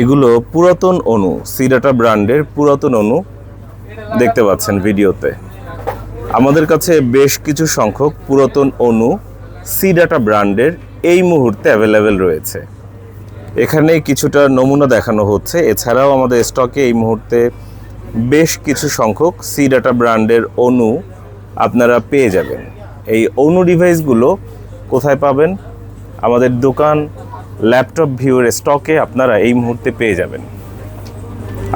এগুলো পুরাতন অণু, সিডাটা ব্র্যান্ডের পুরাতন অণু দেখতে পাচ্ছেন ভিডিওতে। আমাদের কাছে বেশ কিছু সংখ্যক পুরাতন অণু সিডাটা ব্র্যান্ডের এই মুহূর্তে অ্যাভেলেবেল রয়েছে। এখানে কিছুটা নমুনা দেখানো হচ্ছে। এছাড়াও আমাদের স্টকে এই মুহূর্তে বেশ কিছু সংখ্যক সিডাটা ব্র্যান্ডের অণু আপনারা পেয়ে যাবেন। এই অণু ডিভাইসগুলো কোথায় পাবেন? আমাদের দোকান ল্যাপটপ ভিউর স্টকে আপনারা এই মুহূর্তে পেয়ে যাবেন।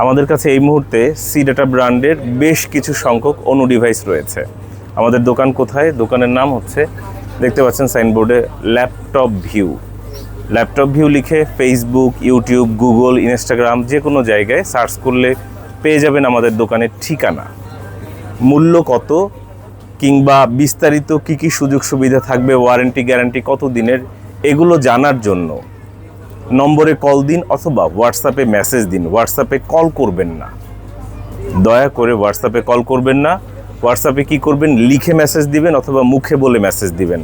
আমাদের কাছে এই মুহূর্তে সিডাটা ব্র্যান্ডের বেশ কিছু সংখ্যক অণু ডিভাইস রয়েছে। আমাদের দোকান কোথায়? দোকানের নাম হচ্ছে, দেখতে পাচ্ছেন সাইনবোর্ডে, ল্যাপটপ ভিউ। ল্যাপটপ ভিউ লিখে ফেসবুক, ইউটিউব, গুগল, ইনস্টাগ্রাম যে কোনো জায়গায় সার্চ করলে পেয়ে যাবেন আমাদের দোকানের ঠিকানা। মূল্য কত কিংবা বিস্তারিত কি কি সুযোগ সুবিধা থাকবে, ওয়ারেন্টি গ্যারান্টি কত দিনের, এগুলো জানার জন্য নম্বরে কল দিন অথবা হোয়াটসঅ্যাপে মেসেজ দিন। হোয়াটসঅ্যাপে কল করবেন না, দয়া করে হোয়াটসঅ্যাপে কল করবেন না। হোয়াটসঅ্যাপে কি করবেন? লিখে মেসেজ দিবেন অথবা মুখে বলে মেসেজ দিবেন।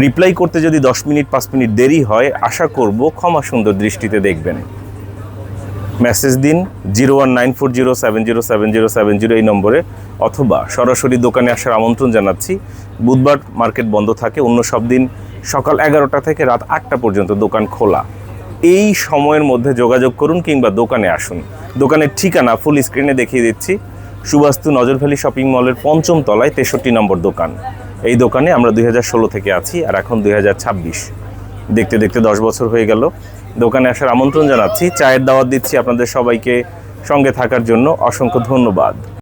রিপ্লাই করতে যদি 10 মিনিট 5 মিনিট দেরি হয়, আশা করব ক্ষমা সুন্দর দৃষ্টিতে দেখবেন। মেসেজ দিন 01940707070 এই নম্বরে, অথবা সরাসরি দোকানে আসার আমন্ত্রণ জানাচ্ছি। বুধবার মার্কেট বন্ধ থাকে, অন্য সব দিন সকাল 11টা থেকে রাত 8টা পর্যন্ত দোকান খোলা। এই সময়ের মধ্যে যোগাযোগ করুন কিংবা দোকানে আসুন। দোকানের ঠিকানা ফুল স্ক্রিনে দেখিয়ে দিচ্ছি। সুবাস্তু নজরভ্যালি শপিং মলের 5ম তলায় 63 নম্বর দোকান। এই দোকানে আমরা 2016 থেকে আছি, আর এখন 2026। দেখতে দেখতে 10 বছর হয়ে গেল। দোকানে আসার আমন্ত্রণ জানাচ্ছি। চায়ের দাওয়াত দিচ্ছি আপনাদের সবাইকে। সঙ্গে থাকার জন্য অসংখ্য ধন্যবাদ।